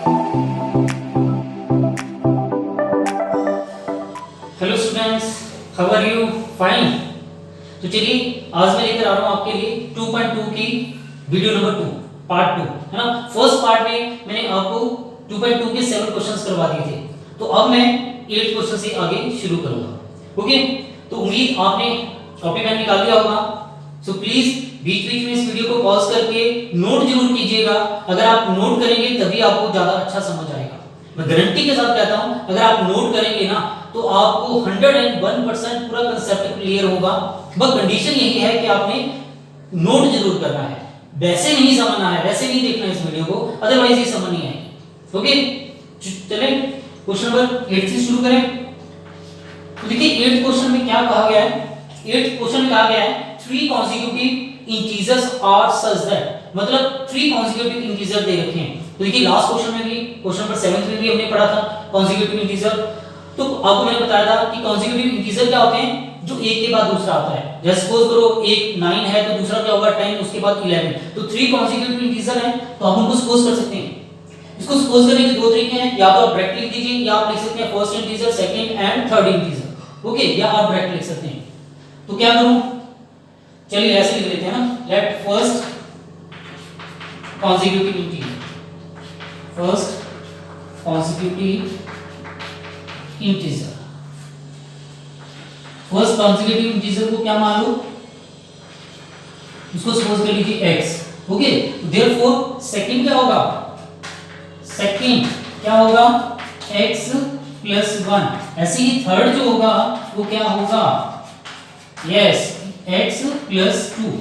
Hello students, how are you? Fine. तो चलिए आज मैं लेकर आ रहा हूँ आपके लिए 2.2 की वीडियो नंबर 2 पार्ट 2 है ना। फर्स्ट पार्ट में मैंने आपको 2.2 के 7 क्वेश्चंस करवा दिए थे, तो अब मैं 8 क्वेश्चन से आगे शुरू करूंगा। ओके, तो उम्मीद आपने कॉपी पेन निकाल लिया होगा। सो प्लीज बीच बीच में इस वीडियो को पॉज करके नोट जरूर कीजिएगा। अगर आप नोट करेंगे तभी आपको ज्यादा अच्छा समझ आएगा। मैं गारंटी के साथ कहता हूं, अगर आप नोट करेंगे ना तो आपको 101% पूरा कांसेप्ट क्लियर होगा। बस कंडीशन यही है कि आपने नोट जरूर करना है, वैसे नहीं समझना है, वैसे नहीं देखना है इस वीडियो को, अदरवाइज ये समझ नहीं आएगी। ओके, चलें क्वेश्चन नंबर 8 से शुरू करें। तो देखिए 8th क्वेश्चन में क्या कहा गया है। 8th क्वेश्चन में कहा गया है 3 consecutive integers are such that, मतलब 3 consecutive इंटीजर दे रखे हैं। तो देखिए लास्ट क्वेश्चन में भी, क्वेश्चन नंबर 7 में भी हमने पढ़ा था consecutive इंटीजर। तो आपको मैंने बताया था कि consecutive इंटीजर क्या होते हैं, जो एक के बाद दूसरा आता है। जैसे सपोज करो एक 9 है तो दूसरा क्या होगा 10, उसके बाद 11। तो 3 consecutive इंटीजर हैं, तो आप उनको सपोज कर सकते हैं। इसको सपोज करने के दो तरीके हैं, या तो आप डायरेक्ट लिख दीजिए, या आप लिख सकते हैं first integer, second and third integer. Okay, या आप डायरेक्ट लिख सकते हैं। तो क्या करूं, चलिए ऐसे लिख लेते हैं ना, let first consecutive integer, first consecutive integer, first consecutive integer को क्या मान लो, इसको सपोज कर लीजिए x। ओके, देयरफॉर सेकंड क्या होगा, सेकंड क्या होगा x प्लस 1। ऐसे ही थर्ड जो होगा वो क्या होगा, यस x प्लस 2,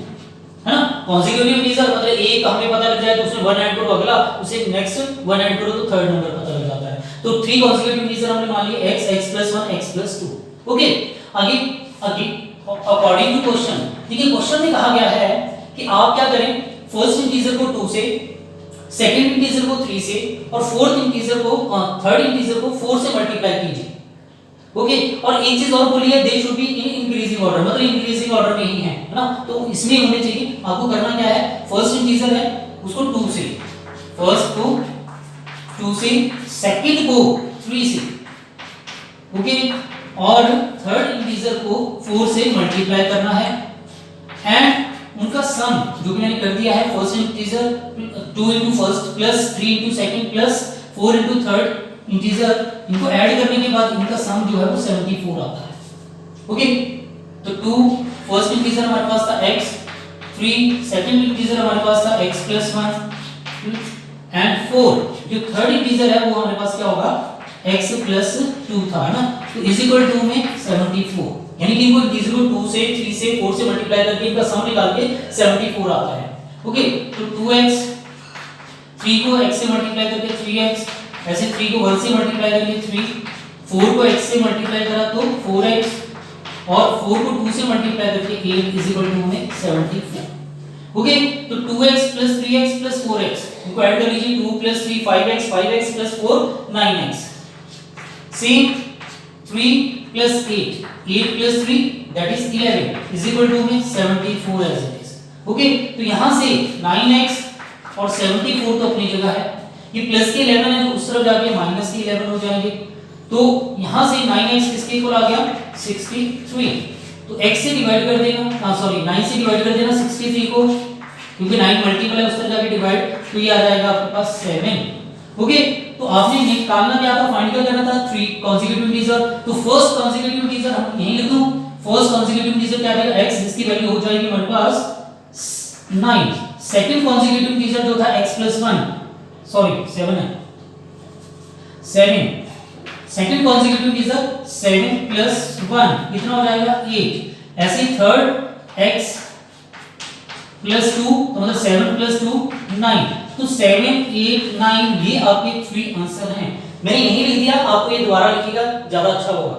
है ना। कॉन्जिक्यूटिव इंटीजर मतलब एक हमें पता लग जाए तो उसमें 1 ऐड करो, अगला उसे नेक्स्ट 1 ऐड करो तो थर्ड नंबर पता लग जाता है। तो 3 कॉन्जिक्यूटिव इंटीजर हमने मान लिए x, x plus 1, x plus 2। Okay, आगे आगे अकॉर्डिंग टू क्वेश्चन, देखिए क्वेश्चन में कहा गया है कि आप क्या करें, फर्स्ट इंटीजर को 2 से, सेकंड इंटीजर को 3 से, और फोर्थ इंटीजर को थर्ड इंटीजर को 4 से मल्टीप्लाई कीजिए। ओके, और एक चीज और बोली है, they should be in increasing order, मतलब इंक्रीजिंग ऑर्डर में ही है ना। तो इसमें होने चाहिए, आपको करना क्या है, फर्स्ट इंटीजर है उसको 2 से, फर्स्ट को 2 से, सेकंड को 3 से, ओके, और थर्ड इंटीजर को 4 से मल्टीप्लाई करना है। एंड उनका सम जो कि मैंने कर दिया है, first integer 2 into first plus 3 into second plus 4 into third integer, इनको ऐड करने के बाद इनका सम जो है वो 74 आता है। ओके, तो 2 फर्स्ट इंटीजर हमारे पास था x, 3 सेकंड इंटीजर हमारे पास था x प्लस 1, एंड 4 जो थर्ड इंटीजर है वो हमारे पास क्या होगा, x प्लस 2 था, है ना। तो इज इक्वल टू में 74, यानी कि इनको इंटीजर को 2 से, 3 से, 4 से मल्टीप्लाई करके इनका सम निकाल के 74 आता है। ओके, तो 2x, 3 को x से मल्टीप्लाई करके 3x, ऐसे 3 को 1 से मल्टीप्लाई करके 3, 4 को x से मल्टीप्लाई करा तो 4x, और 4 को 2 से मल्टीप्लाई करके 8 इज इक्वल टू में 74। ओके, तो 2x plus 3x plus 4x, इनको ऐड कर लीजिए, 2 plus 3 5x, 5x plus 4 9x, same 3 plus 8, 8 plus 3 that is 11 is equal to में 74 एज इट इज। ओके, तो यहां से 9x और 74 तो अपनी जगह है, ये प्लस के 11 है तो उस तरफ जाके माइनस के 11 हो जाएंगे। तो यहां से 9x किसके इक्वल आ गया, 63। तो x से डिवाइड कर देना, सॉरी 9 से डिवाइड कर देना 63 को, क्योंकि 9 मल्टीपल है उस तरफ जाके डिवाइड, तो ये आ जाएगा आपके पास 7। ओके, तो आपने निकालना क्या था, फाइंड करना था 3 consecutive इंटीजर। तो फर्स्ट consecutive इंटीजर हम यहीं लिख दूं, फर्स्ट consecutive इंटीजर क्या रहेगा, x, जिसकी वैल्यू हो जाएगी हमारे पास 9। सेकंड consecutive इंटीजर जो था x प्लस 1, सॉरी 7 है, 7, सेकंड consecutive इंटीजर 7 प्लस 1 कितना हो जाएगा 8। ऐसे थर्ड x प्लस 2, तो मतलब 7 प्लस 2 9। तो 7 8 9 ये आपके 3 आंसर हैं। मैंने यही लिख दिया, आपको ये दोबारा लिखिएगा ज्यादा अच्छा होगा।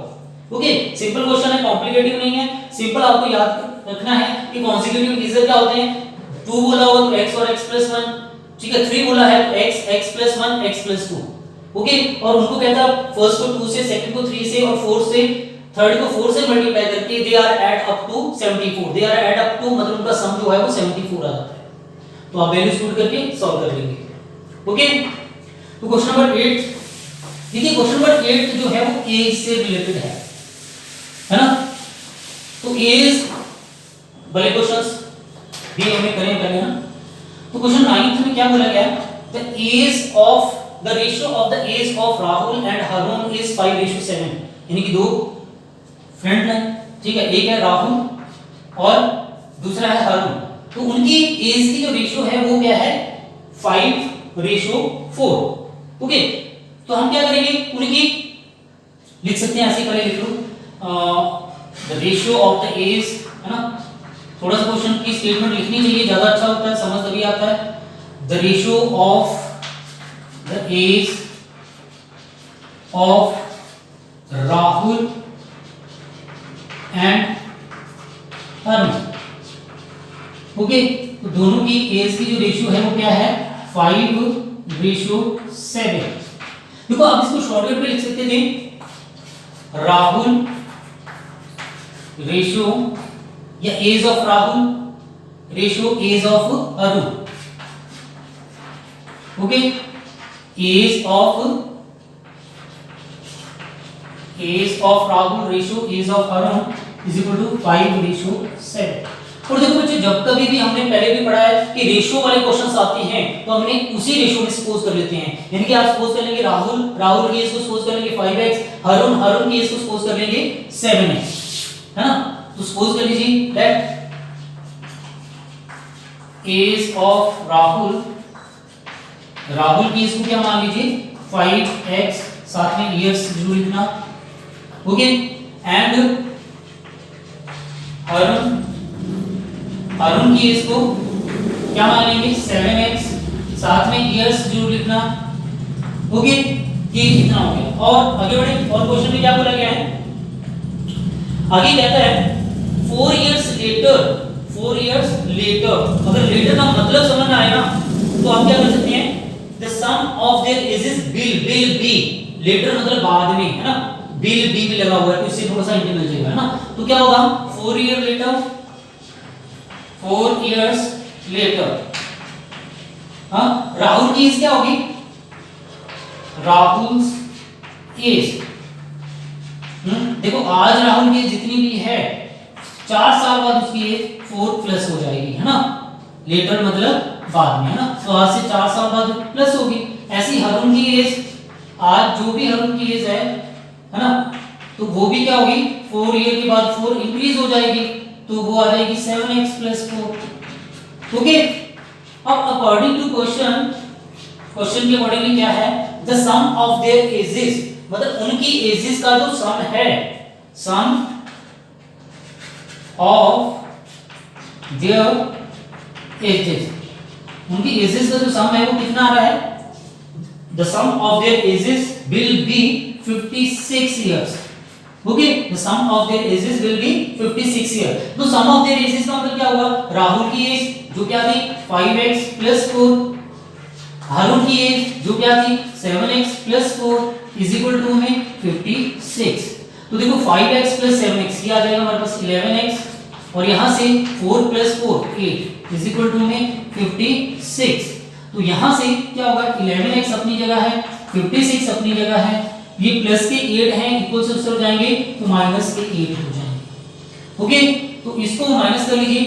ओके, सिंपल क्वेश्चन है, कॉम्प्लिकेटेड नहीं है, सिंपल आपको याद रखना है कि consecutive इंटीजर क्या होते हैं। 2 बोला हुआ तो x और x प्लस 1, ठीक है, 3 बोला है तो x, x plus 1, x plus 2। Okay, और उनको कहता है फर्स्ट को 2 से, सेकंड को 3 से, और फोर्थ से, थर्ड को 4 से मल्टीप्लाई करके they are add up to 74, they are add up to मतलब उनका सम जो है वो 74 आ जाता है। तो आप वैल्यूज पुट करके सॉल्व कर लेंगे। ओके, तो क्वेश्चन नंबर 8, देखिए क्वेश्चन नंबर 8 जो है वो एज से रिलेटेड है ना। तो एज बड़े क्वेश्चंस भी हमने करे पहले ना। तो क्वेश्चन 9 में क्या बोला गया, the age of the ratio of the age of Rahul and Harun is 5:7, यानी कि दो फ्रेंड हैं, ठीक है, एक है राहुल और दूसरा है हरुण, तो उनकी एज की जो रेशियो है वो क्या है 5:4। ओके, तो हम क्या करेंगे, उनकी लिख सकते हैं ऐसे, पहले लिख लो the ratio of the age, है ना। थोड़ा सा क्वेश्चन की स्टेटमेंट लिखनी चाहिए, ज्यादा अच्छा होता है, समझ तभी आता है। The ratio of the age of Rahul and Harun, okay, तो दोनों की एज की जो रेशियो है वो क्या है 5:7। देखो आप इसको शॉर्टकट में लिख सकते थे, राहुल रेशियो या age of Rahul ratio age of Harun, okay, age of Rahul ratio age of Harun is equal to 5:7। और देखो बच्चों, जब कभी भी हमने पहले भी पढ़ा है कि रेशियो वाले क्वेश्चंस आते हैं तो हमने उसी रेशियो में सपोज कर लेते हैं, यानी कि आप सपोज कर लेंगे राहुल की एज को सपोज कर लेंगे 5x, हरुण की एज को सपोज कर लेंगे 7x, है ना। तो सपोज कर लीजिए दैट एज ऑफ राहुल की एज को क्या मान लीजिए 5x, साथ में ईयर्स जरूर लिखना, ओके, एंड हरुण की एज को क्या मान लेंगे 7x, साथ में ईयर्स जरूर लिखना, ओके, ये कितना हो गया। और आगे बढ़े, और क्वेश्चन में क्या बोला गया है, आगे कहता है 4 years later, अगर लेटर का मतलब समझ में आए ना तो आप क्या कर सकते हैं, the sum of their ages will be, later मतलब बाद में, है ना, विल बी भी लगा हुआ है तो इससे थोड़ा सा हिंट मिल जाएगा, है ना। तो क्या होगा 4 years later, हाँ, राहुल की एज क्या होगी, राहुल एज, देखो आज राहुल की जितनी भी है 4 साल बाद उसकी एज 4+ हो जाएगी, है ना, लेटर मतलब बाद में, है ना, तो आज से 4 साल बाद प्लस होगी। ऐसी हरुण की एज, आज जो भी हरुण की एज है ना, तो वो भी क्या होगी 4 ईयर के बाद 4 इंक्रीज हो जाएगी, तो वो आ जाएगी 7x + 4, ओके। अब अकॉर्डिंग टू क्वेश्चन के अकॉर्डिंगली क्या है, the sum of their ages, मतलब उनकी एजेस का जो सम है, सम ऑफ देयर एजेस, उनकी एजेस का जो सम है वो कितना आ रहा है, the sum of their ages will be 56 years, okay, the sum of their ages will be 56 years। तो सम ऑफ देयर एजेस का मतलब क्या हुआ, राहुल की एज जो क्या थी 5x + 4, हरुण की एज जो क्या थी 7x + 4 इज इक्वल टू में 56। तो देखो 5x + 7x ये आ जाएगा हमारे पास 11x, और यहां से 4 + 4 8 इज इक्वल टू में 56। तो यहां से क्या होगा 11x अपनी जगह है, 56 अपनी जगह है, ये प्लस के 8 हैं, इक्वल से हो जाएंगे तो माइनस के 8 हो जाएंगे, ओके। तो इसको माइनस कर लीजिए,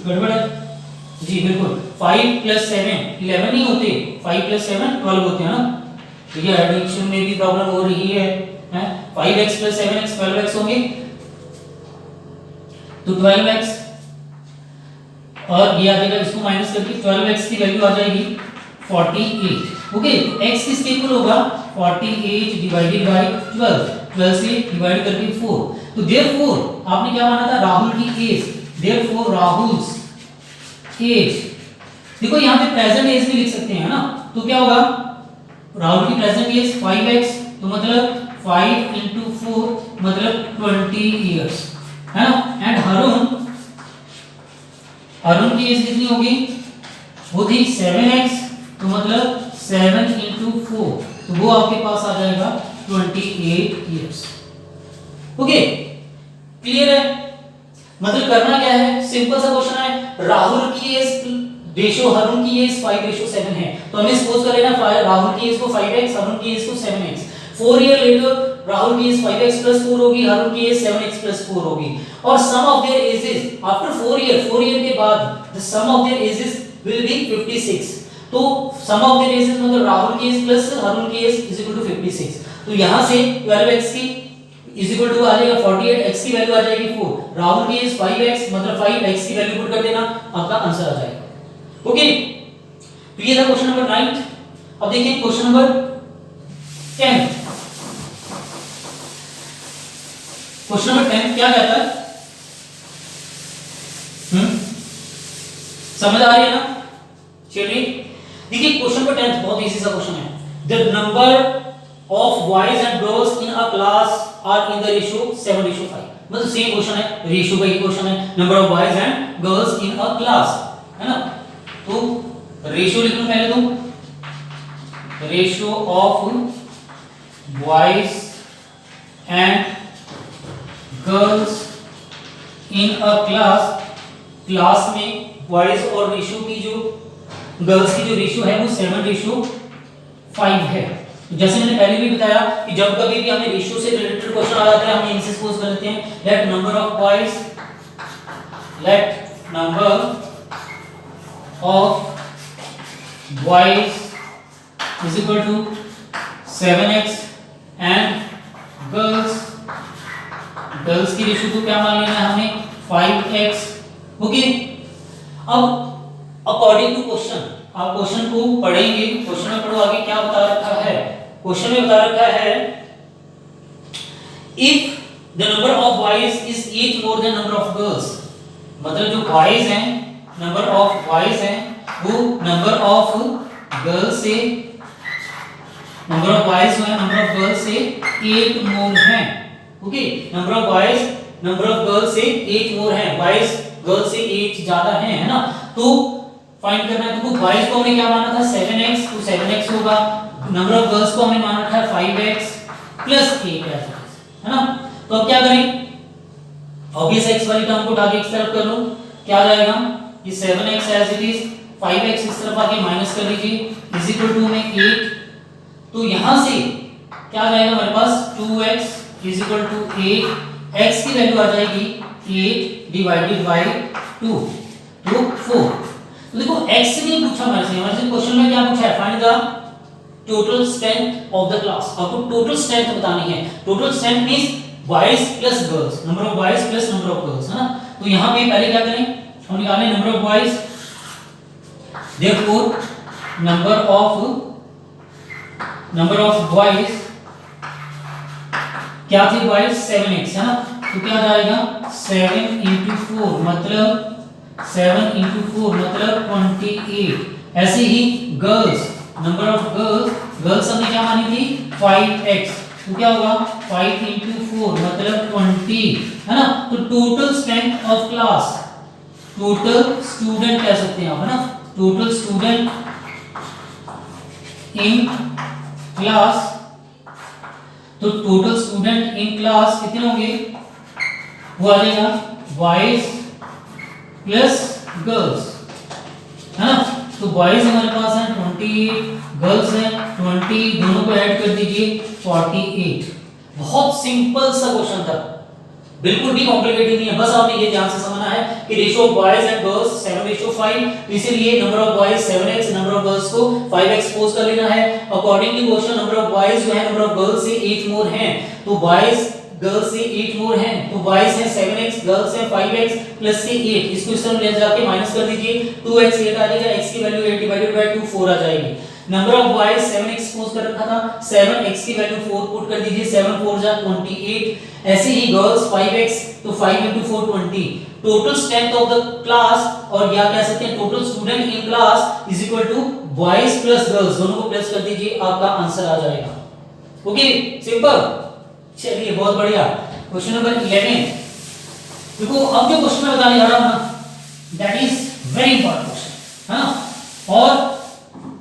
गड़बड़ है जी, बिल्कुल 5 + 7 11 नहीं होते, 5 + 7 12 होते हैं ना, तो ये एडिशन में भी प्रॉब्लम हो रही है, 5x + 7x 12x होंगे, तो 12x, और ये आ जाएगा, इसको माइनस करके 12x की वैल्यू आ जाएगी 48, ओके। x किस इक्वल होगा 48 डिवाइडेड बाय 12 से डिवाइड करके 4, तो देयरफॉर आपने क्या माना था राहुल की एज, देयरफॉर राहुल्स एज, देखो यहाँ पे प्रेजेंट एज में लिख सकते हैं ना, तो क्या होगा राहुल की प्रेजेंट एज 5x, तो मतलब 5 × 4 मतलब 20 years, है ना। एंड हरुण की एज कितनी होगी, वो थी 7x, तो मतलब 7 × 4, तो वो आपके पास आ जाएगा 28 years, ओके, क्लियर है। मतलब करना क्या है, सिंपल सा क्वेश्चन है, राहुल की एज रेशियो हरुण की एज 5:7 है, तो हमें सपोज कर लेना राहुल की एज को 5x, हरुण की एज को 7x। 4 ईयर लेटर राहुल की एज 5x + 4 होगी, हरुण की एज 7x + 4 होगी, और sum of their ages after 4 year के बाद the sum of their ages will be 56। तो सम ऑफ देयर एजेस मतलब राहुल की एज प्लस हरुण की एज = 56। तो यहां से 12x की = आ जाएगा 48, x की वैल्यू आ जाएगी 4, राहुल की एज 5x मतलब 5x की वैल्यू पुट कर देना, आपका आंसर आ जाएगा। ओके, तो ये था क्वेश्चन नंबर 9। अब देखिए क्वेश्चन नंबर 10। क्वेश्चन नंबर 10 क्या कहता है? समझ आ रही है ना? चलिए देखिए क्वेश्चन नंबर 10 बहुत इजी सा क्वेश्चन है। The number of boys and girls in a class are in the ratio 7:5। मतलब सेम क्वेश्चन है, रेशियो का ही क्वेश्चन है, number of boys and girls in a class, है ना? तो रेशियो लिख लो पहले, तो ratio of boys and girls in a class, class में बॉयज और रेशियो की जो गर्ल्स की जो रेशियो है वो 7:5 है। तो जैसे मैंने पहले भी बताया कि जब कभी भी हमें रेशियो से रिलेटेड क्वेश्चन आ जाता है, हम इनसे सपोज कर लेते हैं let number of boys = 7x and girls की रेशियो को क्या मान लेना है हमें 5x। ओके, अब अकॉर्डिंग टू क्वेश्चन आप क्वेश्चन को पढ़ेंगे, क्वेश्चन में पढ़ो आगे क्या बता रखा है। क्वेश्चन में बता रखा है if the number of boys is 8 more than number of girls, मतलब जो बॉयज हैं, नंबर ऑफ बॉयज हैं वो नंबर ऑफ गर्ल्स से, नंबर ऑफ बॉयज जो है नंबर ऑफ गर्ल्स से 8 मोर हैं। Okay, number of boys number of girls से 8 मोर हैं, बॉयज गर्ल्स से 8 ज्यादा हैं, है ना? तो फाइंड करना है। तो बॉयज को हमने क्या माना था 7x, तो 7x होगा, नंबर ऑफ गर्ल्स को हमने माना था 5x + 8 है ना? तो अब क्या करें, ऑब्वियस x वाली टर्म को उठा के इस तरफ कर लो, क्या आ जाएगा ये 7x as it is, 5x इस तरफ आके माइनस कर लीजिए = में 8। तो यहां से क्या आ जाएगा हमारे पास 2x = 8, x की वैल्यू आ जाएगी 8 / 2 तो 4। तो देखो x नहीं पूछा हमारे से क्वेश्चन में क्या पूछा है, find the total strength of the class. आपको टोटल स्ट्रेंथ बतानी है। Total strength means boys plus girls, number of boys plus number of girls, है ना? तो यहां पे पहले क्या करें, हम निकालें number of boys, therefore number of boys क्या थे बॉयज 7x, है ना? तो क्या जाएगा 7 × 4 मतलब 28। ऐसे ही गर्ल्स, नंबर ऑफ गर्ल्स हमने क्या मानी थी 5x, तो क्या होगा 5 × 4 मतलब 20, है ना? तो total strength of class, total student कह सकते हैं आप, है ना? टोटल स्टूडेंट इन क्लास, तो टोटल स्टूडेंट इन क्लास कितने होंगे, वो आ जाएगा बॉयज प्लस गर्ल्स, है ना? तो बॉयज हमारे पास है 28, गर्ल्स है 20, दोनों को ऐड कर दीजिए 48। बहुत सिंपल सा क्वेश्चन था, बिल्कुल भी कॉम्प्लिकेटेड नहीं है, बस आपने ये ध्यान से समझना है कि ratio of boys and girls 7:5, तो इसीलिए number of boys 7x, number of girls को 5x सपोज कर लेना है। According to question number of boys जो है नंबर ऑफ गर्ल्स से 8 मोर हैं, तो बॉयज गर्ल्स से 8 मोर हैं, तो बॉयज है 7x, गर्ल्स है 5x प्लस से 8, इसको इस तरह ले जाके माइनस कर दीजिए, 2x 8 आ जाएगा, x की वैल्यू 8 / 2 4 आ जाएगी। Number of boys 7x suppose कर रखा था, 7x की वैल्यू 4 पुट कर दीजिए, 7 4 जा 28। ऐसे ही गर्ल्स 5x, तो 5 × 4 20। Total strength of the class, और या कह सकते हैं total student in class = boys plus girls, दोनों को प्लस कर दीजिए, आपका आंसर आ जाएगा। Okay, simple. चलिए बहुत बढ़िया। क्वेश्चन नंबर 11 देखो, अब जो क्वेश्चन मैं बताने जा रहा हूं ना, that is very important question, है ना? और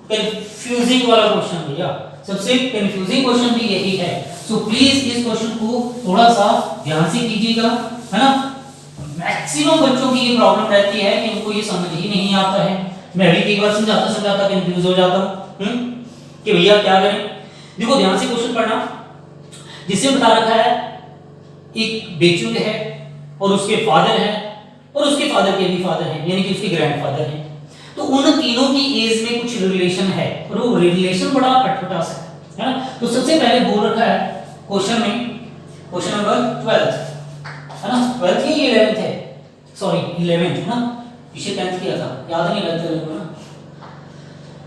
कंफ्यूजिंग वाला क्वेश्चन भैया, सबसे कंफ्यूजिंग क्वेश्चन भी यही है। सो प्लीज इस क्वेश्चन को थोड़ा सा ध्यान से कीजिएगा, है ना? मैक्सिमम बच्चों की ये प्रॉब्लम रहती है कि उनको ये समझ ही नहीं आता है, मैं अभी कई बार समझाता समझाता कंफ्यूज हो जाता हूं कि भैया क्या करें। देखो ध्यान से क्वेश्चन पढ़ना, जिसमें बता रखा है एक बेचुंग है और उसके फादर है और उसके फादर के भी फादर हैं, यानी कि उसके ग्रैंडफादर हैं। तो उन तीनों की एज में कुछ रिलेशन है और वो रिलेशन बड़ा अटपटा सा है ना। तो सबसे पहले बोल रखा है क्वेश्चन में, क्वेश्चन नंबर 12 है ना, 12th या 11th है, सॉरी 11th है ना, पीछे 10th किया था, याद नहीं रहता है ना।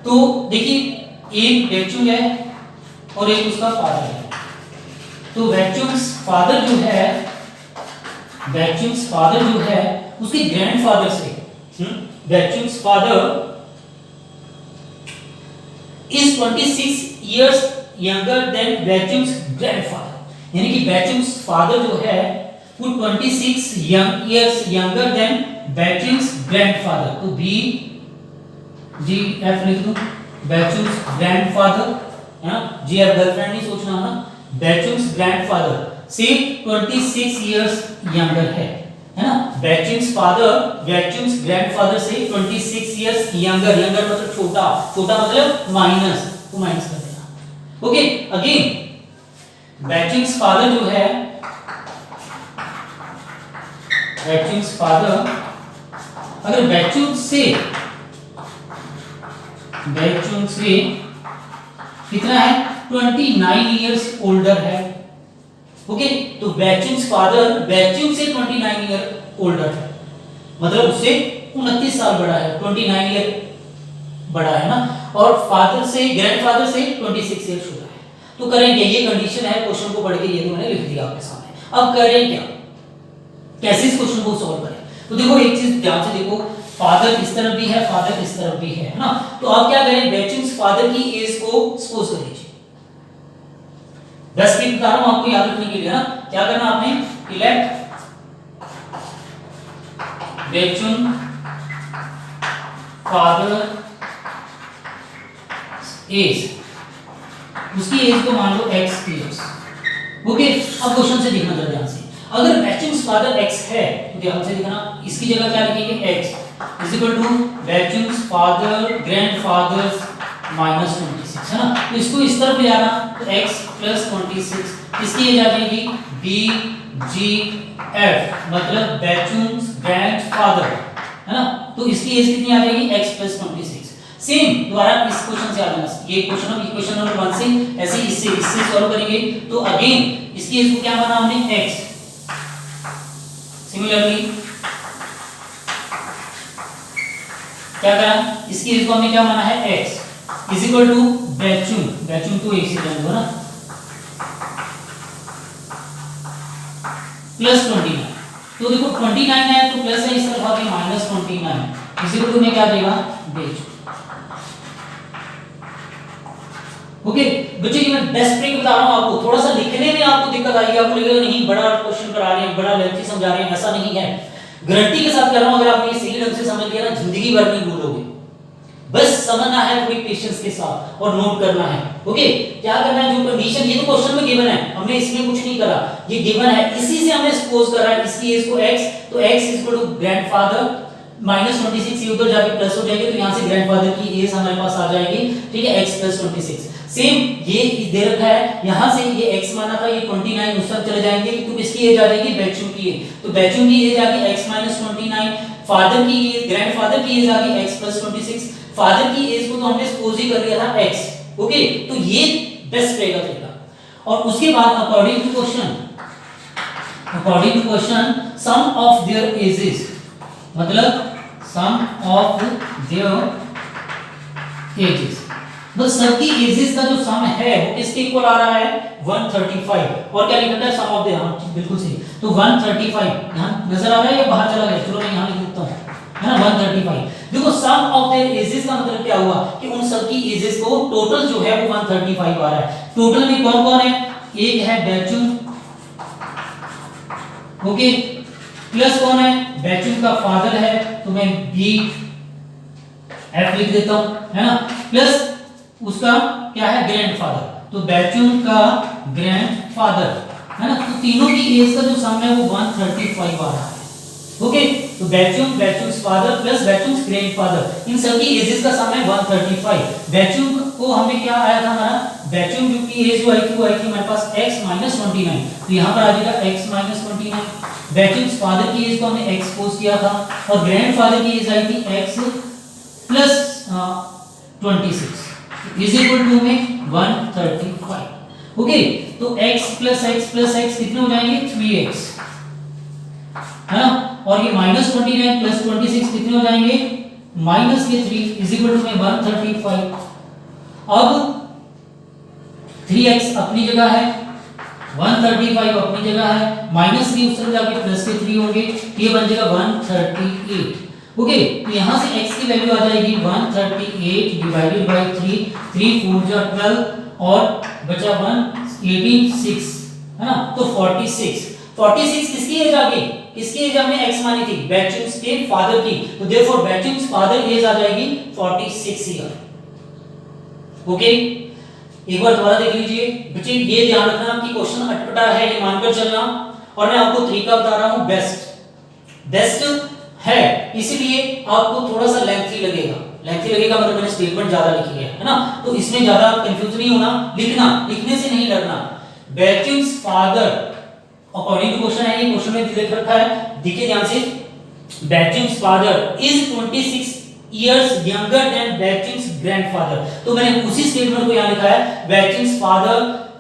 तो देखिए एक बेचुंग है और एक उसका फादर है। तो वैक्यूम्स फादर जो है, वैक्यूम्स फादर जो है उसके ग्रैंडफादर से, vacuums father is 26 years younger than vacuums grandfather, यानी कि वैक्यूम्स फादर जो है वो 26 years younger than vacuums grandfather. तो बी जी एफ लिख दो, वैक्यूम्स ग्रैंडफादर है ना, जी एफ गर्लफ्रेंड नहीं सोचना है ना, वैक्यूम्स ग्रैंडफादर से 26 इयर्स यंगर है ना। वैक्यूम्स फादर वैक्यूम्स ग्रैंडफादर से 26 इयर्स यंगर, यंगर मतलब छोटा, छोटा मतलब माइनस, तो माइनस कर देना। ओके अगेन वैक्यूम्स फादर जो है, वैक्यूम्स फादर अगर वैक्यूम से कितना है 29 इयर्स ओल्डर है। ओके तो वैक्यूम्स फादर वैक्यूम से 29 ईयर ओल्डर है, मतलब उससे 29 साल बड़ा है, 29 ईयर बड़ा है ना, और फादर से ग्रैंडफादर से 26 ईयर छोटा है। तो करें क्या, ये कंडीशन है, क्वेश्चन को पढ़ के ये तो मैंने लिख दिया आपके सामने। अब करें क्या, कैसे इस क्वेश्चन को सॉल्व करें। तो देखो एक चीज ध्यान से देखो, फादर इस तरफ भी है, फादर इस तरफ भी है ना। तो आप क्या करें, वैक्यूम्स फादर की एज को सपोज कर लीजिए 10 की बता रहा हूं आपको याद रखने के लिए ना। क्या करना आपने, इलेक्ट वैक्यूम फादर एज, उसकी एज को मान लो x इयर्स। ओके अब क्वेश्चन से देखना जरा ध्यान से, अगर वैक्यूम्स फादर x है तो ध्यान से देखना, इसकी जगह क्या लिखेंगे x is equal to vacuums father grandfather minus 26 है ना। तो इसको इस तरफ ले आना, तो x प्लस 26, इसकी एज आ जाएगी b g f, मतलब वैक्यूम्स ग्रैंडफादर है ना। तो इसकी एज कितनी आ जाएगी x प्लस 26। सेम दोबारा इस क्वेश्चन से आ जाना, ये क्वेश्चन इक्वेशन नंबर 1 से ऐसे इससे सॉल्व करेंगे। तो अगेन इसकी एज को क्या माना हमने x, सिमिलरली क्या करा, इसकी एज को हमने क्या माना है x is equal to vacuum, vacuum तो एक से जान दो ना, प्लस 29। तो देखो 29 है तो प्लस है, इस तरफ आके माइनस 29 इज इक्वल टू में क्या देगा बेच। ओके बच्चों ये मैं बेस्ट ट्रिक बता रहा हूं आपको, थोड़ा सा लिखने में आपको दिक्कत आएगी, आपको लगेगा नहीं बड़ा क्वेश्चन करा रहे हैं, बड़ा लेंथी समझा रहे हैं, ऐसा नहीं है। गारंटी के साथ कह रहा हूं, अगर आपने सही ढंग से समझ लिया ना जिंदगी भर नहीं भूलोगे। बस समझना है थोड़ी पेशेंस के साथ और नोट करना है। ओके क्या करना है, जो कंडीशन ये तो क्वेश्चन में गिवन है, हमने इसमें कुछ नहीं करा, ये गिवन है, इसी से हमने सपोज करा है इसकी एज को x, तो x is equal to grandfather minus 26, ये उधर जाके प्लस हो जाएगी, तो यहां से ग्रैंडफादर की एज हमारे पास आ जाएगी, ठीक है x प्लस 26। सेम ये दे रखा है, यहां से ये x माना था, ये 29 उस तरफ चले जाएंगे, तो इसकी एज आ जाएगी वैक्यूम की एज, तो वैक्यूम की एज आ गई x माइनस 29, फादर की एज ग्रैंडफादर की एज आ गई x प्लस 26, फादर की एज को तो हमने सपोज ही कर लिया था x। ओके तो ये बेस्ट रहेगा तरीका। और उसके बाद according to question sum of their ages, मतलब सम ऑफ देयर एजेस, तो सबकी एजेस का जो सम है वो किसके इक्वल आ रहा है 135, और क्या लिखा है सम ऑफ देयर, हाँ बिल्कुल सही, तो 135 यहां नजर आ रहा है या बाहर चला गया, चलो मैं यहां लिख देता हूं है ना 135। देखो सम ऑफ देयर एजेस का मतलब क्या हुआ कि उन सबकी एजेस को टोटल जो है वो 135 आ रहा है। टोटल में कौन कौन है, एक है वैक्यूम, ओके प्लस कौन है, वैक्यूम का फादर है, तो मैं बी एफ लिख देता हूं है ना, प्लस उसका क्या है ग्रैंडफादर, तो वैक्यूम का ग्रैंडफादर है ना। तो तीनों की एज का जो सम है वो 135 आ रहा है। ओके तो बैचुंग, बैचुंग्स फादर प्लस बैचुंग्स ग्रैंडफादर, इन सबकी एजेस का सम है 135। बैचुंग को हमें क्या आया था हमारा, बैचुंग की एज जो आई थी वो आई थी हमारे पास x - 29, तो यहाँ पर आ जाएगा x - 29। बैचुंग्स फादर की एज को हमने x पोज किया था और ग्रैंडफादर की एज आई थी x plus 26 is equal to में 135। ओके, तो x प्लस x कितने हो जाएंगे 3x, है ना, और ये -29 प्लस 26 कितने हो जाएंगे माइनस के 3 इज इक्वल टू में 135। अब 3x अपनी जगह है, 135 अपनी जगह है, -3 उस तरफ जाके प्लस के 3 होंगे, ये बन जाएगा 138। ओके, तो यहां से x की वैल्यू आ जाएगी 138 डिवाइडेड बाय 3, 3 4 जा 12 और बचा 1 6, है ना, तो 46 किसकी एज आ गई, किसकी एज हमने x मानी थी, बैचुंग्स के फादर की, तो देयरफॉर बैचुंग्स फादर एज आ जाएगी 46 ईयर। ओके, एक बार दोबारा देख लीजिए बच्चे, ये ध्यान रखना कि क्वेश्चन अटपटा है ये मानकर चलना, और मैं आपको तरीका बता रहा हूं बेस्ट है, इसीलिए आपको थोड़ा सा लेंथी लगेगा मतलब मैंने स्टेटमेंट ज्यादा लिखी है ना, तो इसमें ज्यादा कंफ्यूज नहीं होना, लिखने से नहीं डरना। बैचुंग्स फादर अकॉर्डिंग टू क्वेश्चन है, ये क्वेश्चन में लिख रखा है, देखिए ध्यान से, Bhaichung's father is 26 years younger than Bhaichung's grandfather, तो मैंने उसी स्टेटमेंट को यहां लिखा है, बैचुंग्स फादर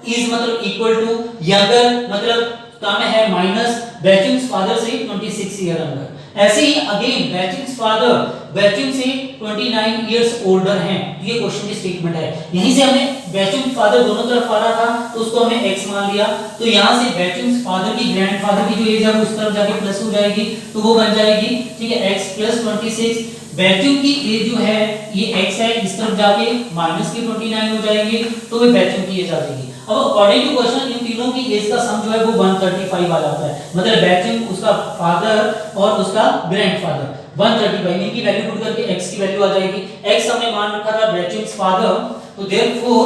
इज मतलब इक्वल टू यंगर मतलब काम है माइनस बैचुंग्स फादर से 26 ईयर अंदर। ऐसे ही अगेन बैचुंग्स फादर बैचुंग से 29 इयर्स ओल्डर हैं, ये क्वेश्चन की स्टेटमेंट है, यहीं से हमने बैचुंग फादर दोनों तरफ आ रहा था तो उसको हमने x मान लिया, तो यहां से बैचुंग्स फादर की ग्रैंडफादर की जो एज है वो उस तरफ जाके प्लस हो जाएगी, तो वो बन जाएगी, ठीक है, x + 26। बैचुंग की एज जो है ये x है, इस तरफ जाके माइनस के 29 हो जाएंगे, तो वो बैचुंग की एज आ जाएगी। अब अकॉर्डिंग टू क्वेश्चन इन तीनों की एज का सम जो है वो 135 आ जाता है, मतलब बैचुंग उसका फादर और उसका ग्रैंडफादर 135, इनकी वैल्यू पुट करके x की वैल्यू आ जाएगी, x हमने मान रखा था बैचुंग्स फादर, तो देयरफॉर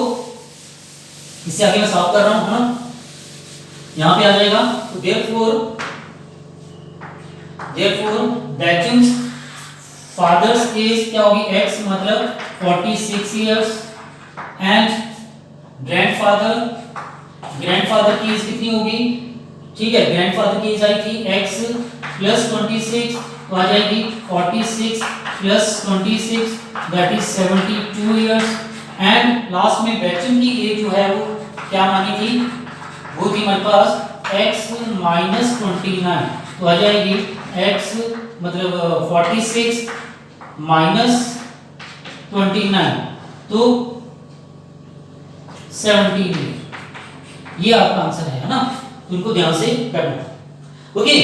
इससे आगे मैं साफ कर रहा हूं ना, यहां पे आ जाएगा, तो देयरफॉर बैचुंग्स फादर्स एज क्या होगी x मतलब 46 इयर्स एंड ग्रैंडफादर की एज कितनी होगी, ठीक है, ग्रैंडफादर की एज आई थी x + 26, तो आ जाएगी 46 + 26 that is 72 years, and last में बैचुंग की एज जो है वो क्या मानी थी, वो थी हमारे पास x - 29, तो आ जाएगी x मतलब 46 - 29 तो 17, ये आपका आंसर है ना, तो इनको ध्यान से करना। ओके,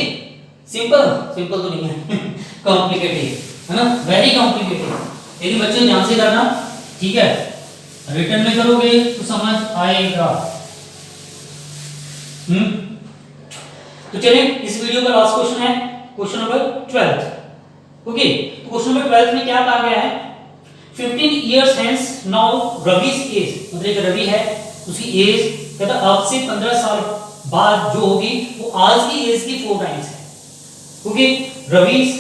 सिंपल तो नहीं है कॉम्प्लिकेटेड है ना, वेरी कॉम्प्लिकेटेड, यदि बच्चे ध्यान से करना, ठीक है, रिटर्न में करोगे तो समझ आएगा। तो चलिए इस वीडियो का लास्ट क्वेश्चन है क्वेश्चन नंबर 12। ओके, तो क्वेश्चन नंबर 12 में क्या कहा गया है, 15 years hence now Ravi's as, मतलब एक रवि है उसकी एज कहता अब से 15 साल बाद जो होगी वो आज की एज की 4 टाइम्स है। Okay, Ravi's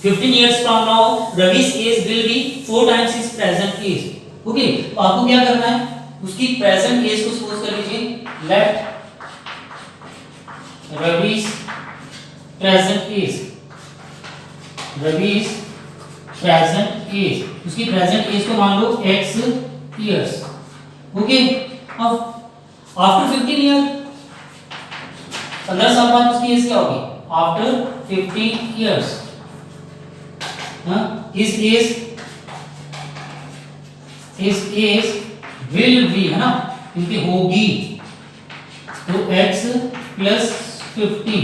15 years from now Ravi's age will be 4 times his present age। Okay, तो आपको क्या करना है, उसकी प्रेजेंट एज को सपोज कर लीजिए, let Ravi's present age, Ravi's present age, उसकी प्रेजेंट एज को मान लो x इयर्स। ओके, अब आफ्टर 15 ईयर 15 साल बाद उसकी एज क्या होगी, after 15 years his age will be, है ना, क्योंकि होगी, तो x + 15।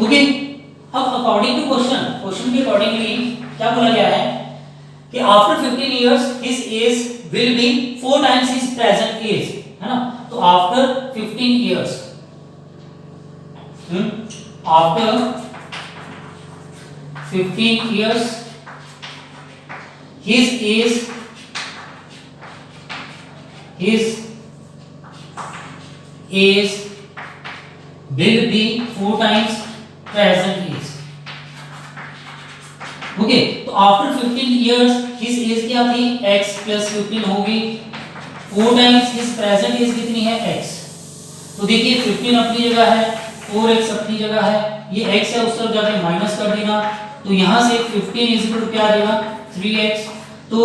ओके, अब अकॉर्डिंग टू क्वेश्चन के अकॉर्डिंगली क्या बोला गया है कि after 15 years his age will be 4 times his present as, है ना, तो after 15 years after 15 years his age will be 4 times present age. Okay, तो आफ्टर 15 इयर्स हिज एज क्या थी, x प्लस 15 होगी, 4 टाइम्स हिज प्रेजेंट एज कितनी है, x। तो देखिए 15 अपनी जगह है, 4x अपनी जगह है, ये x है उस तरफ जाके माइनस कर देना, तो यहां से 15 इज इक्वल टू क्या आ जाएगा, 3x। तो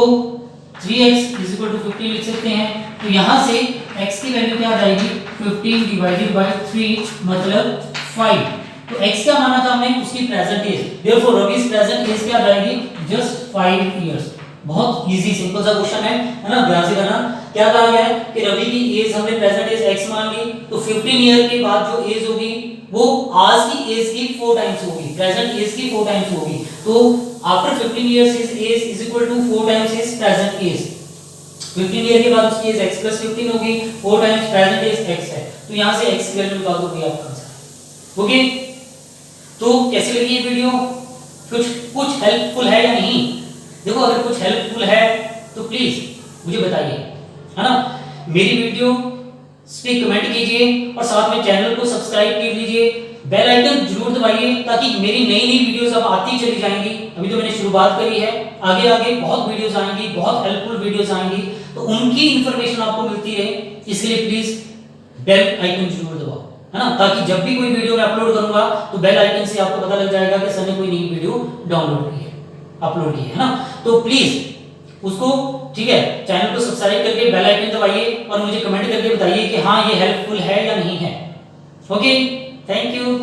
3x इज इक्वल टू 15 लिख सकते हैं, तो यहां से x की वैल्यू क्या आ जाएगी, 15 डिवाइडेड बाय 3 मतलब 5। तो x क्या माना था हमने, उसकी present age, therefore Ravi's present age क्या आ जाएगी, जस्ट 5 इयर्स। बहुत इजी सिंपल सा क्वेश्चन है ना, ध्यान से करना। क्या कहा गया है कि रवि की एज हमने प्रेजेंट एज x मान ली, तो 15 ईयर के बाद जो एज होगी वो आज की एज की 4 टाइम्स होगी, प्रेजेंट एज की 4 टाइम्स होगी। तो after 15 years his age is equal to 4 times his present age. 15 year के बाद उसकी एज x + 15 होगी, 4 टाइम्स प्रेजेंट एज x है, तो यहां से x की वैल्यू निकाल दो भैया आपका आंसर। ओके, तो कैसी लगी ये वीडियो, कुछ हेल्पफुल है या नहीं? देखो अगर कुछ हेल्पफुल है तो प्लीज मुझे बताइए, है ना। मेरी वीडियो पे कमेंट कीजिए और साथ में चैनल को सब्सक्राइब कर लीजिए, बेल आइकन जरूर दबाइए ताकि मेरी नई नई वीडियोस अब आती चली जाएंगी। अभी तो मैंने शुरुआत करी है, आगे आगे बहुत वीडियोस आएंगी, बहुत हेल्पफुल वीडियोस आएंगी, तो उनकी इंफॉर्मेशन आपको मिलती रहे, इसलिए प्लीज बेल आइकन जरूर दबाओ, है ना, ताकि जब भी कोई वीडियो मैं अपलोड करूंगा तो बेल आइकन से आपको पता लग जाएगा कि सर ने कोई नई वीडियो डाउनलोड की है, अपलोड की है ना। तो प्लीज उसको, ठीक है, चैनल को सब्सक्राइब करके बेल आइकन दबाइए और मुझे कमेंट करके बताइए कि हाँ ये हेल्पफुल है या नहीं है। Okay, thank you.